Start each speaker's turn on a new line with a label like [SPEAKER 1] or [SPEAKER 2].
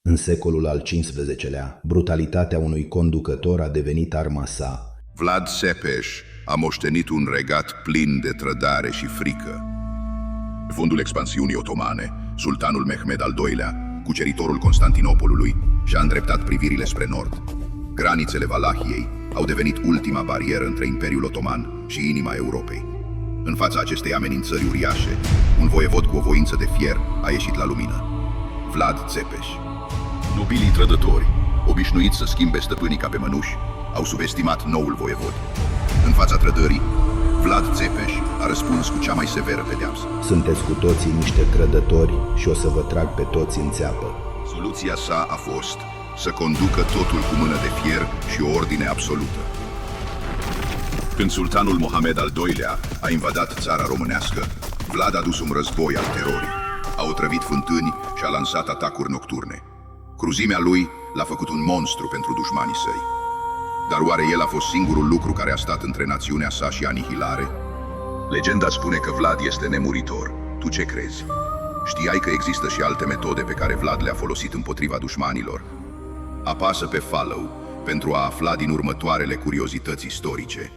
[SPEAKER 1] În secolul al XV-lea, brutalitatea unui conducător a devenit arma sa.
[SPEAKER 2] Vlad Țepeș a moștenit un regat plin de trădare și frică. Pe fondul expansiunii otomane, sultanul Mehmed al II-lea, cuceritorul Constantinopolului, și-a îndreptat privirile spre nord. Granițele Valahiei au devenit ultima barieră între Imperiul Otoman și inima Europei. În fața acestei amenințări uriașe, un voievod cu o voință de fier a ieșit la lumină: Vlad Țepeș. Nobilii trădători, obișnuiți să schimbe stăpânii ca pe mănuși, au subestimat noul voievod. În fața trădării, Vlad Țepeș a răspuns cu cea mai severă pedeapsă.
[SPEAKER 1] Sunteți cu toții niște trădători și o să vă trag pe toți în țeapă.
[SPEAKER 2] Soluția sa a fost să conducă totul cu mână de fier și o ordine absolută. Când sultanul Mohamed al II-lea a invadat țara românească, Vlad a dus un război al terorii. A otrăvit fântâni și a lansat atacuri nocturne. Cruzimea lui l-a făcut un monstru pentru dușmanii săi. Dar oare el a fost singurul lucru care a stat între națiunea sa și anihilare? Legenda spune că Vlad este nemuritor. Tu ce crezi? Știai că există și alte metode pe care Vlad le-a folosit împotriva dușmanilor? Apasă pe follow pentru a afla din următoarele curiozități istorice.